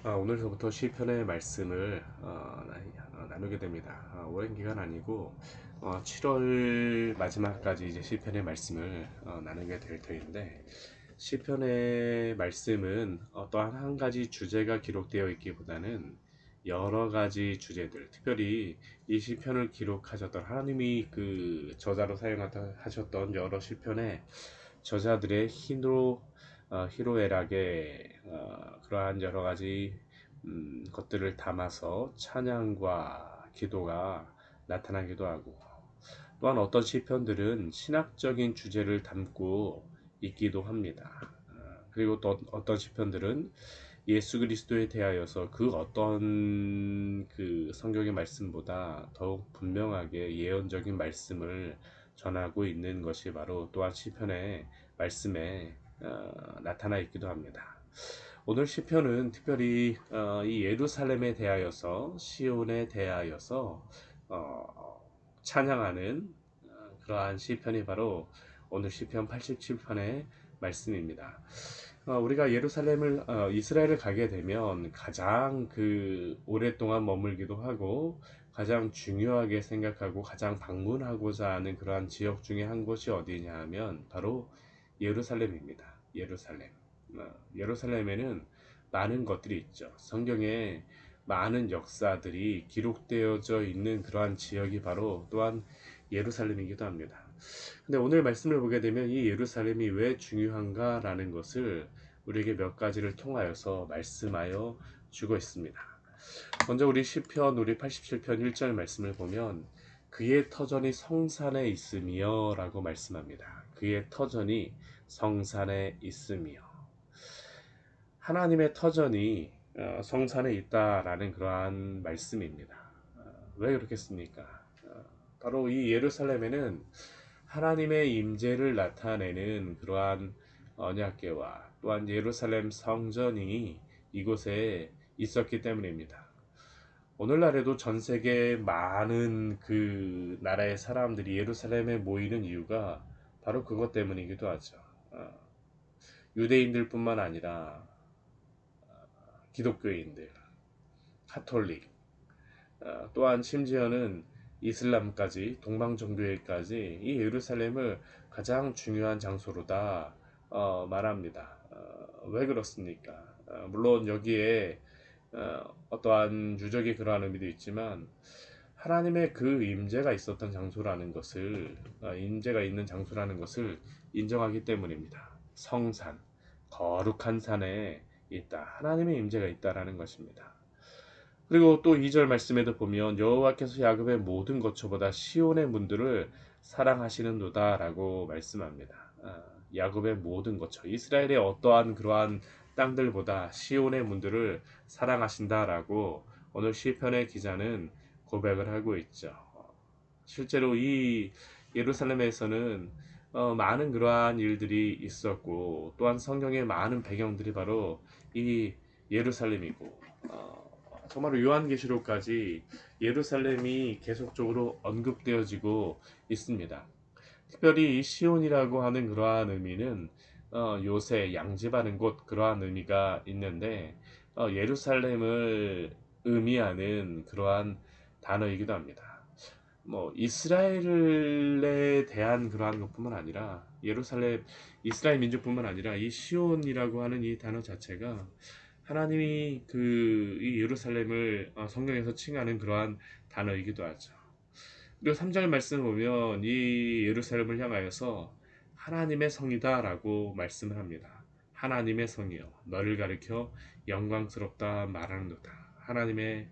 오늘서부터 시편의 말씀을 나누게 됩니다. 오랜 기간 아니고 7월 마지막까지 이제 시편의 말씀을 나누게 될 터인데, 시편의 말씀은 어떠한 한 가지 주제가 기록되어 있기보다는 여러 가지 주제들, 특별히 이 시편을 기록하셨던 하나님이 그 저자로 사용하셨던 여러 시편의 저자들의 희로애락의 그러한 여러 가지 것들을 담아서 찬양과 기도가 나타나기도 하고, 또한 어떤 시편들은 신학적인 주제를 담고 있기도 합니다. 그리고 또 어떤 시편들은 예수 그리스도에 대하여서 그 어떤 그 성경의 말씀보다 더욱 분명하게 예언적인 말씀을 전하고 있는 것이 바로 또한 시편의 말씀에 나타나 있기도 합니다. 오늘 시편은 특별히 이 예루살렘에 대하여서, 시온에 대하여서 찬양하는 그러한 시편이 바로 오늘 시편 87편의 말씀입니다. 우리가 예루살렘을 이스라엘을 가게 되면 가장 그 오랫동안 머물기도 하고 가장 중요하게 생각하고 가장 방문하고자 하는 그러한 지역 중에 한 곳이 어디냐 하면 바로 예루살렘입니다. 예루살렘에는 많은 것들이 있죠. 성경에 많은 역사들이 기록되어져 있는 그러한 지역이 바로 또한 예루살렘이기도 합니다. 근데 오늘 말씀을 보게 되면 이 예루살렘이 왜 중요한가라는 것을 우리에게 몇 가지를 통하여서 말씀하여 주고 있습니다. 먼저 우리 87편 1절 말씀을 보면 그의 터전이 성산에 있으며 라고 말씀합니다. 그의 터전이 성산에 있으며, 하나님의 터전이 성산에 있다라는 그러한 말씀입니다. 왜 그렇겠습니까? 바로 이 예루살렘에는 하나님의 임재를 나타내는 그러한 언약궤와 또한 예루살렘 성전이 이곳에 있었기 때문입니다. 오늘날에도 전 세계 많은 그 나라의 사람들이 예루살렘에 모이는 이유가 바로 그것 때문이기도 하죠. 유대인들뿐만 아니라 기독교인들, 카톨릭, 또한 심지어는 이슬람까지, 동방 종교회까지 이 예루살렘을 가장 중요한 장소로다 말합니다. 왜 그렇습니까? 물론 여기에 어떠한 유적의 그러한 의미도 있지만 하나님의 그 임재가 있었던 장소라는 것을, 임재가 있는 장소라는 것을 인정하기 때문입니다. 성산, 거룩한 산에 있다. 하나님의 임재가 있다라는 것입니다. 그리고 또 2절 말씀에도 보면 여호와께서 야곱의 모든 거처보다 시온의 문들을 사랑하시는도다라고 말씀합니다. 야곱의 모든 거처, 이스라엘의 어떠한 그러한 땅들보다 시온의 문들을 사랑하신다라고 오늘 시편의 기자는 고백을 하고 있죠. 실제로 이 예루살렘에서는 많은 그러한 일들이 있었고, 또한 성경의 많은 배경들이 바로 이 예루살렘이고, 정말로 요한계시록까지 예루살렘이 계속적으로 언급되어지고 있습니다. 특별히 이 시온이라고 하는 그러한 의미는 요새 양집하는 곳, 그러한 의미가 있는데 예루살렘을 의미하는 그러한 단어이기도 합니다. 뭐 이스라엘에 대한 그러한 것뿐만 아니라 이스라엘 민족뿐만 아니라 이 시온이라고 하는 이 단어 자체가 하나님이 그 이 예루살렘을 성경에서 칭하는 그러한 단어이기도 하죠. 그리고 3절 말씀을 보면 이 예루살렘을 향하여서 하나님의 성이다라고 말씀을 합니다. 하나님의 성이요, 너를 가리켜 영광스럽다 말하는도다. 하나님의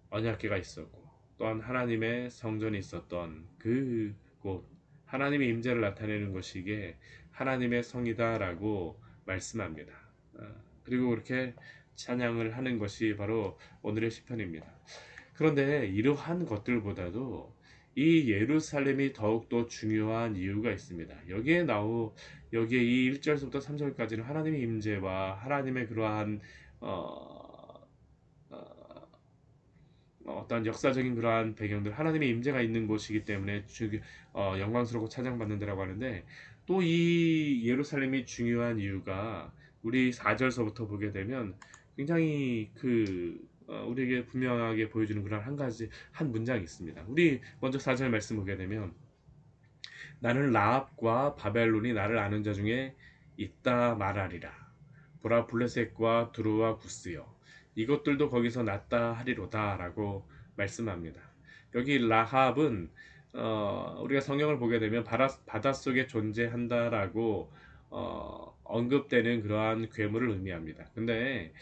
언약궤가 있었고 또한 하나님의 성전이 있었던 그곳, 하나님의 임재를 나타내는 것이기에 하나님의 성이다라고 말씀합니다. 그리고 그렇게 찬양을 하는 것이 바로 오늘의 시편입니다. 그런데 이러한 것들보다도 이 예루살렘이 더욱더 중요한 이유가 있습니다. 여기에 이 1절부터 3절까지는 하나님의 임재와 하나님의 그러한 어, 어떤 역사적인 그러한 배경들, 하나님의 임재가 있는 곳이기 때문에 영광스럽고 찬양받는 데라고 하는데, 또 이 예루살렘이 중요한 이유가 우리 4절서부터 보게 되면 굉장히 우리에게 분명하게 보여주는 그런 한 문장이 있습니다. 우리 먼저 4절 말씀 보게 되면 나는 라합과 바벨론이 나를 아는 자 중에 있다 말하리라. 보라 블레셋과 두루와 구스여 이것들도 거기서 났다 하리로다 라고 말씀합니다. 여기 라합은 우리가 성경을 보게 되면 바닷속에 존재한다라고 언급되는 그러한 괴물을 의미합니다. 근데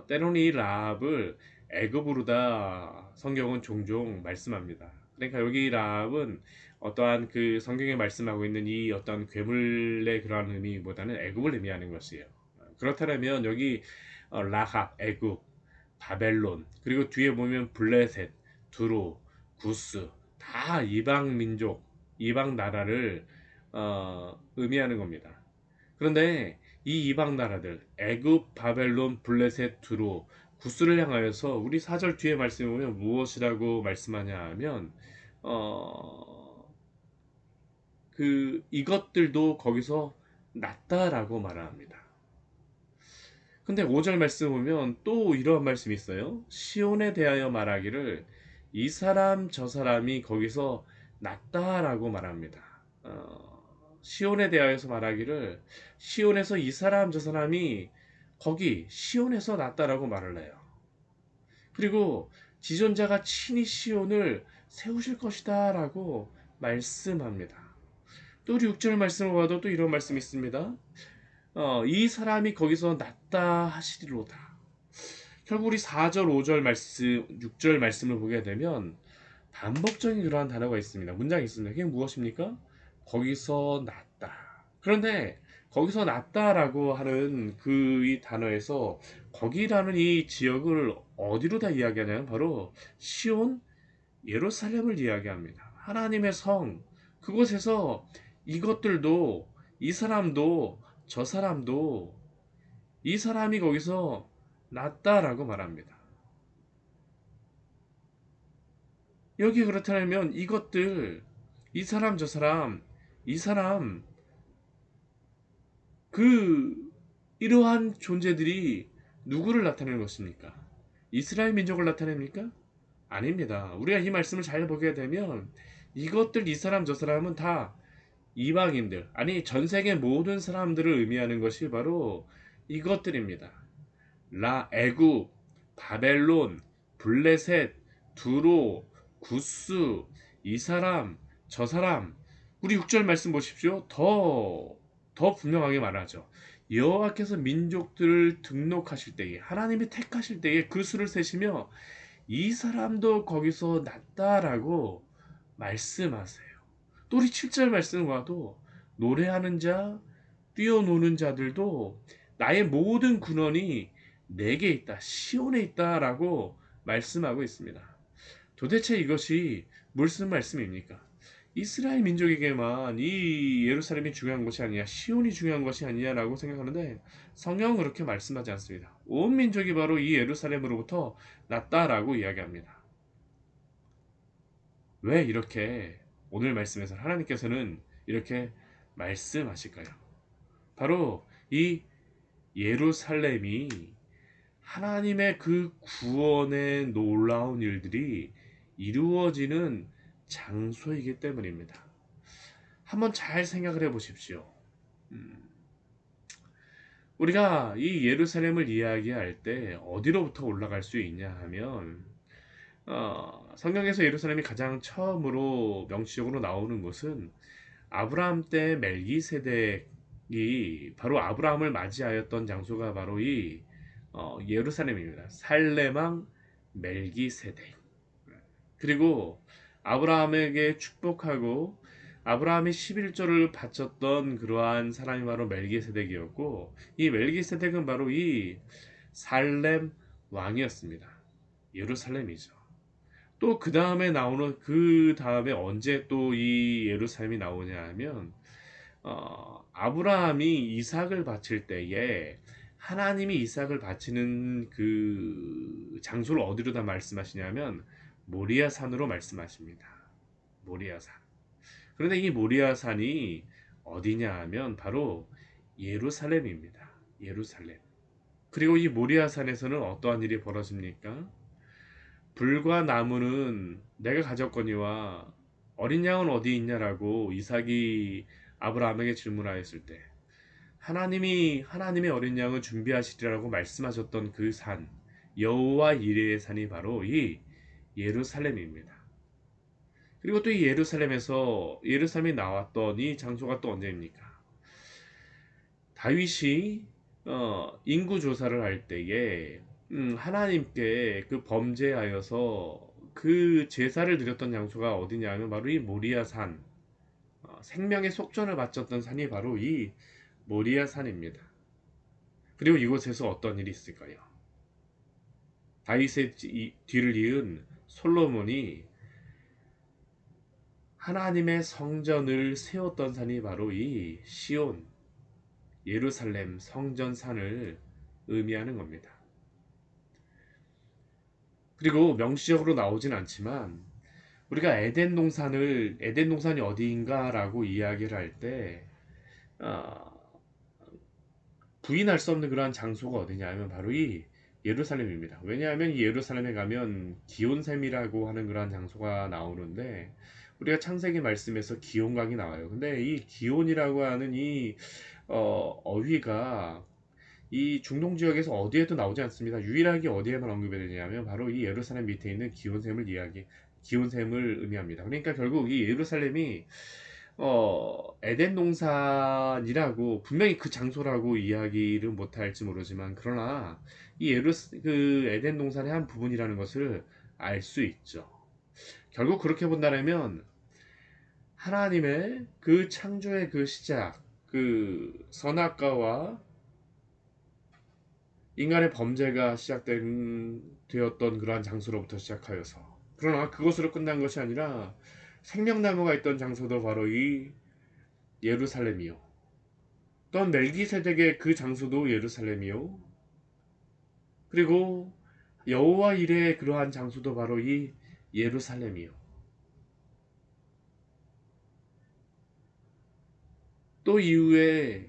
때로는 이 라합을 애굽으로다 성경은 종종 말씀합니다. 그러니까 여기 라합은 어떠한 성경에 말씀하고 있는 이 어떤 괴물의 그러한 의미보다는 애굽을 의미하는 것이에요. 그렇다면 여기 라합, 애굽, 바벨론, 그리고 뒤에 보면 블레셋, 두로, 구스 다 이방 민족, 이방 나라를 의미하는 겁니다. 그런데 이 이방 나라들 애굽, 바벨론, 블레셋, 두로, 구스를 향하여서 우리 4절 뒤에 말씀에 보면 무엇이라고 말씀하냐 하면 어, 이것들도 거기서 났다라고 말합니다. 근데 5절 말씀 보면 또 이러한 말씀이 있어요. 시온에 대하여 말하기를 이 사람 저 사람이 거기서 났다라고 말합니다. 시온에 대하여서 말하기를 시온에서 이 사람 저 사람이 거기 시온에서 났다라고 말을 해요. 그리고 지존자가 친히 시온을 세우실 것이다 라고 말씀합니다. 또 우리 6절 말씀을 봐도 또 이런 말씀이 있습니다. 이 사람이 거기서 났다 하시리로다. 결국 우리 4절, 5절 말씀, 6절 말씀을 보게 되면 반복적인 그러한 단어가 있습니다. 문장이 있습니다. 그게 무엇입니까? 거기서 났다. 그런데 거기서 났다라고 하는 이 단어에서 거기라는 이 지역을 어디로 다 이야기하냐면 바로 시온 예루살렘을 이야기합니다. 하나님의 성 그곳에서 이것들도 이 사람도 저 사람도 이 사람이 거기서 났다라고 말합니다. 여기 그렇다면 이것들 이 사람 저 사람 이 사람 그 이러한 존재들이 누구를 나타내는 것입니까? 이스라엘 민족을 나타냅니까? 아닙니다. 우리가 이 말씀을 잘 보게 되면 이것들 이 사람 저 사람은 다 이방인들 아니 전 세계 모든 사람들을 의미하는 것이 바로 이것들입니다. 애굽, 바벨론, 블레셋, 두로, 구스, 이 사람, 저 사람. 우리 6절 말씀 보십시오. 더 분명하게 말하죠. 여호와께서 민족들을 등록하실 때에 하나님이 택하실 때에 그 수를 세시며 이 사람도 거기서 났다라고 말씀하세요. 또 우리 7절 말씀을 봐도 노래하는 자, 뛰어노는 자들도 나의 모든 근원이 내게 있다, 시온에 있다라고 말씀하고 있습니다. 도대체 이것이 무슨 말씀입니까? 이스라엘 민족에게만 이 예루살렘이 중요한 것이 아니야, 시온이 중요한 것이 아니냐라고 생각하는데 성경은 그렇게 말씀하지 않습니다. 온 민족이 바로 이 예루살렘으로부터 났다라고 이야기합니다. 왜 이렇게 오늘 말씀에서 하나님께서는 이렇게 말씀하실까요? 바로 이 예루살렘이 하나님의 그 구원의 놀라운 일들이 이루어지는 장소이기 때문입니다. 한번 잘 생각을 해 보십시오. 우리가 이 예루살렘을 이야기할 때 어디로부터 올라갈 수 있냐 하면 성경에서 예루살렘이 가장 처음으로 명시적으로 나오는 것은 아브라함 때 멜기세덱이 바로 아브라함을 맞이하였던 장소가 바로 이 예루살렘입니다. 살레망 멜기세덱. 그리고 아브라함에게 축복하고 아브라함이 11조를 바쳤던 그러한 사람이 바로 멜기세덱이었고 이 멜기세덱은 바로 이 살렘 왕이었습니다. 예루살렘이죠. 또 그 다음에 언제 또 이 예루살렘이 나오냐 하면 아브라함이 이삭을 바칠 때에 하나님이 이삭을 바치는 그 장소를 어디로 다 말씀하시냐면 모리아 산으로 말씀하십니다. 모리아 산. 그런데 이 모리아 산이 어디냐 하면 바로 예루살렘입니다. 예루살렘. 그리고 이 모리아산에서는 어떠한 일이 벌어집니까? 불과 나무는 내가 가졌거니와 어린 양은 어디 있냐라고 이삭이 아브라함에게 질문하였을 때 하나님의 어린 양을 준비하시리라고 말씀하셨던 그 산, 여호와 이레의 산이 바로 이 예루살렘입니다. 그리고 또 이 예루살렘이 나왔던 이 장소가 또 언제입니까? 다윗이 인구 조사를 할 때에 하나님께 그 범죄하여서 그 제사를 드렸던 장소가 어디냐면 바로 이 모리아 산, 생명의 속전을 바쳤던 산이 바로 이 모리아 산입니다. 그리고 이곳에서 어떤 일이 있을까요? 다윗의 뒤를 이은 솔로몬이 하나님의 성전을 세웠던 산이 바로 이 시온, 예루살렘 성전산을 의미하는 겁니다. 그리고 명시적으로 나오진 않지만 우리가 에덴 동산이 어디인가라고 이야기를 할 때 부인할 수 없는 그러한 장소가 어디냐면 바로 이 예루살렘입니다. 왜냐하면 이 예루살렘에 가면 기온샘이라고 하는 그러한 장소가 나오는데 우리가 창세기 말씀에서 기온강이 나와요. 근데 이 기온이라고 하는 이 어휘가 이 중동 지역에서 어디에도 나오지 않습니다. 유일하게 어디에만 언급이 되냐면 바로 이 예루살렘 밑에 있는 기온샘을 의미합니다. 그러니까 결국 이 예루살렘이 에덴 동산이라고 분명히 그 장소라고 이야기를 못할지 모르지만 그러나 그 에덴 동산의 한 부분이라는 것을 알 수 있죠. 결국 그렇게 본다면 하나님의 그 창조의 그 시작, 그 선악과와 인간의 범죄가 되었던 그러한 장소로부터 시작하여서 그러나 그것으로 끝난 것이 아니라 생명나무가 있던 장소도 바로 이 예루살렘이요. 또한 멜기세덱의 그 장소도 예루살렘이요. 그리고 여호와 이레의 그러한 장소도 바로 이 예루살렘이요. 또 이후에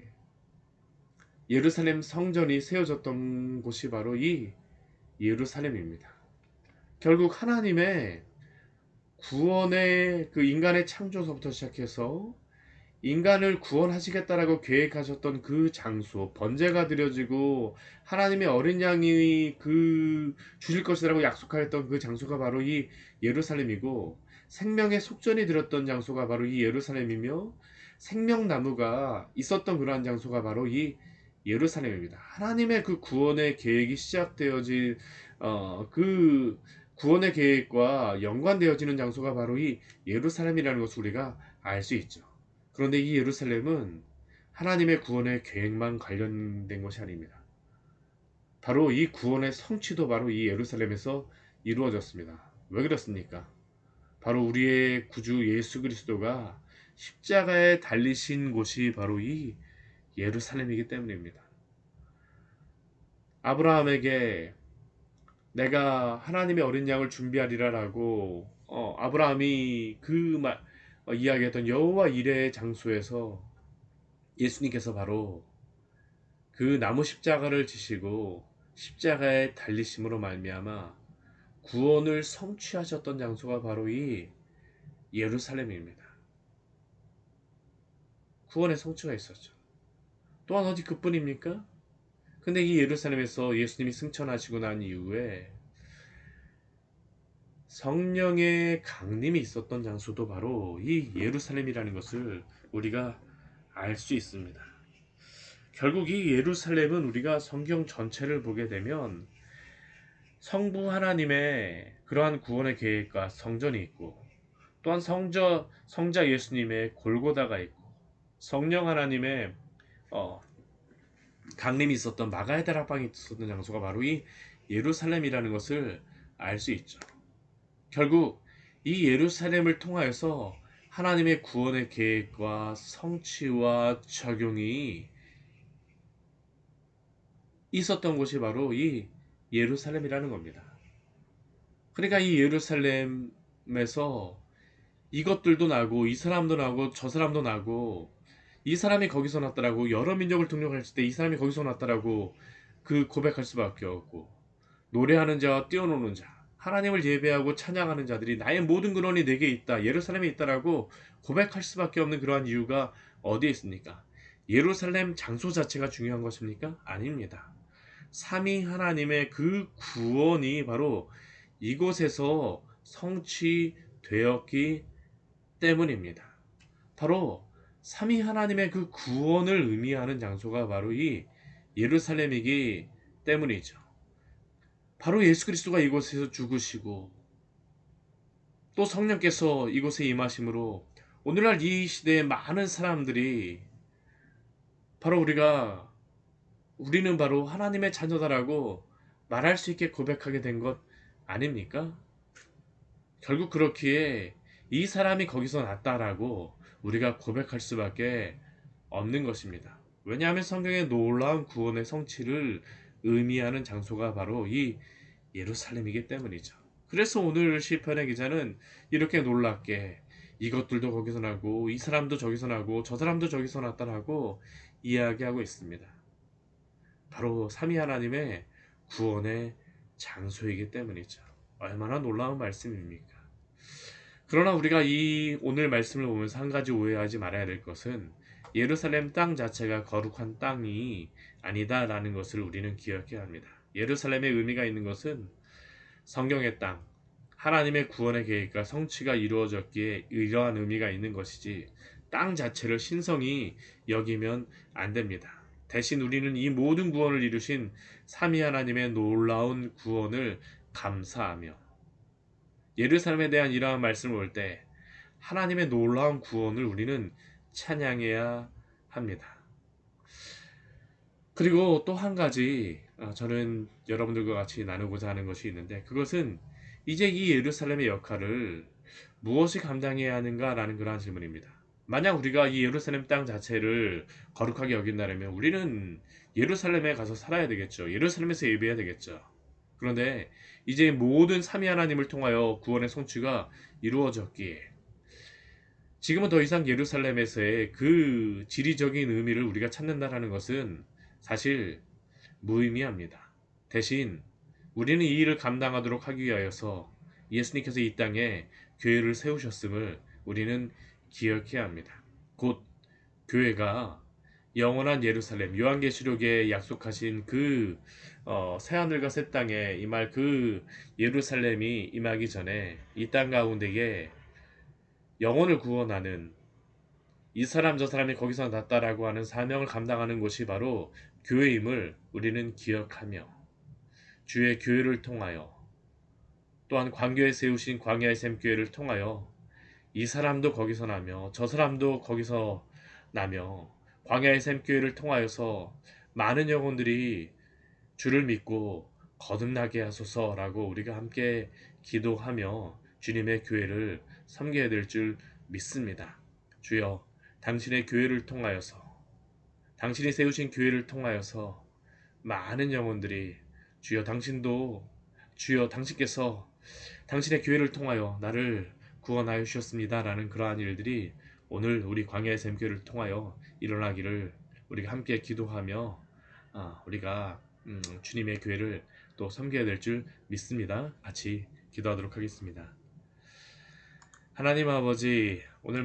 예루살렘 성전이 세워졌던 곳이 바로 이 예루살렘입니다. 결국 하나님의 구원의 그 인간의 창조서부터 시작해서 인간을 구원하시겠다라고 계획하셨던 그 장소, 번제가 드려지고 하나님의 어린 양이 그 주실 것이라고 약속하였던 그 장소가 바로 이 예루살렘이고 생명의 속전이 들었던 장소가 바로 이 예루살렘이며 생명나무가 있었던 그러한 장소가 바로 이 예루살렘입니다. 하나님의 그 구원의 계획이 시작되어진 그 구원의 계획과 연관되어지는 장소가 바로 이 예루살렘이라는 것을 우리가 알 수 있죠. 그런데 이 예루살렘은 하나님의 구원의 계획만 관련된 것이 아닙니다. 바로 이 구원의 성취도 바로 이 예루살렘에서 이루어졌습니다. 왜 그렇습니까? 바로 우리의 구주 예수 그리스도가 십자가에 달리신 곳이 바로 이 예루살렘이기 때문입니다. 아브라함에게 내가 하나님의 어린 양을 준비하리라라고 아브라함이 이야기했던 여호와 이레의 장소에서 예수님께서 바로 그 나무 십자가를 지시고 십자가에 달리심으로 말미암아 구원을 성취하셨던 장소가 바로 이 예루살렘입니다. 구원의 성취가 있었죠. 또한 어디 그뿐입니까? 근데 이 예루살렘에서 예수님이 승천하시고 난 이후에 성령의 강림이 있었던 장소도 바로 이 예루살렘이라는 것을 우리가 알 수 있습니다. 결국 이 예루살렘은 우리가 성경 전체를 보게 되면 성부 하나님의 그러한 구원의 계획과 성전이 있고 또한 성자 예수님의 골고다가 있고 성령 하나님의 어, 강림이 있었던 마가의 다락방이 있었던 장소가 바로 이 예루살렘이라는 것을 알 수 있죠. 결국 이 예루살렘을 통하여서 하나님의 구원의 계획과 성취와 적용이 있었던 곳이 바로 이 예루살렘이라는 겁니다. 그러니까 이 예루살렘에서 이것들도 나고 이 사람도 나고 저 사람도 나고 이 사람이 거기서 났다라고 여러 민족을 등록했을 때 이 사람이 거기서 났다라고 그 고백할 수밖에 없고, 노래하는 자와 뛰어노는 자, 하나님을 예배하고 찬양하는 자들이 나의 모든 근원이 내게 있다, 예루살렘에 있다라고 고백할 수밖에 없는 그러한 이유가 어디에 있습니까? 예루살렘 장소 자체가 중요한 것입니까? 아닙니다. 삼위 하나님의 그 구원이 바로 이곳에서 성취되었기 때문입니다. 바로 삼위 하나님의 그 구원을 의미하는 장소가 바로 이 예루살렘이기 때문이죠. 바로 예수 그리스도가 이곳에서 죽으시고 또 성령께서 이곳에 임하심으로 오늘날 이 시대의 많은 사람들이 바로 우리는 바로 하나님의 자녀다라고 말할 수 있게 고백하게 된 것 아닙니까? 결국 그렇기에 이 사람이 거기서 났다라고 우리가 고백할 수밖에 없는 것입니다. 왜냐하면 성경의 놀라운 구원의 성취를 의미하는 장소가 바로 이 예루살렘이기 때문이죠. 그래서 오늘 시편의 기자는 이렇게 놀랍게 이것들도 거기서 나고 이 사람도 저기서 나고 저 사람도 저기서 났다라고 이야기하고 있습니다. 바로 삼위 하나님의 구원의 장소이기 때문이죠. 얼마나 놀라운 말씀입니까? 그러나 우리가 이 오늘 말씀을 보면서 한 가지 오해하지 말아야 될 것은 예루살렘 땅 자체가 거룩한 땅이 아니다라는 것을 우리는 기억해야 합니다. 예루살렘의 의미가 있는 것은 성경의 땅, 하나님의 구원의 계획과 성취가 이루어졌기에 이러한 의미가 있는 것이지 땅 자체를 신성히 여기면 안 됩니다. 대신 우리는 이 모든 구원을 이루신 삼위 하나님의 놀라운 구원을 감사하며 예루살렘에 대한 이러한 말씀을 볼 때 하나님의 놀라운 구원을 우리는 찬양해야 합니다. 그리고 또 한 가지 저는 여러분들과 같이 나누고자 하는 것이 있는데, 그것은 이제 이 예루살렘의 역할을 무엇이 감당해야 하는가라는 그러한 질문입니다. 만약 우리가 이 예루살렘 땅 자체를 거룩하게 여긴다면 우리는 예루살렘에 가서 살아야 되겠죠. 예루살렘에서 예배해야 되겠죠. 그런데 이제 모든 삼위 하나님을 통하여 구원의 성취가 이루어졌기에 지금은 더 이상 예루살렘에서의 그 지리적인 의미를 우리가 찾는다라는 것은 사실 무의미합니다. 대신 우리는 이 일을 감당하도록 하기 위하여서 예수님께서 이 땅에 교회를 세우셨음을 우리는 기억해야 합니다. 곧 교회가 영원한 예루살렘, 요한계시록에 약속하신 그 새하늘과 새 땅에 임할 그 예루살렘이 임하기 전에 이 땅 가운데에 영혼을 구원하는, 이 사람 저 사람이 거기서 났다라고 하는 사명을 감당하는 곳이 바로 교회임을 우리는 기억하며 주의 교회를 통하여 또한 광교에 세우신 광야의 샘 교회를 통하여 이 사람도 거기서 나며 저 사람도 거기서 나며 광야의 샘 교회를 통하여서 많은 영혼들이 주를 믿고 거듭나게 하소서라고 우리가 함께 기도하며 주님의 교회를 섬겨야 될 줄 믿습니다. 주여, 당신의 교회를 통하여서, 당신이 세우신 교회를 통하여서 많은 영혼들이 주여 당신께서 당신의 교회를 통하여 나를 구원하여 주셨습니다라는 그러한 일들이 오늘 우리 광야의 샘교회를 통하여 일어나기를 우리가 함께 기도하며 우리가 주님의 교회를 또 섬겨야 될 줄 믿습니다. 같이 기도하도록 하겠습니다. 하나님 아버지, 오늘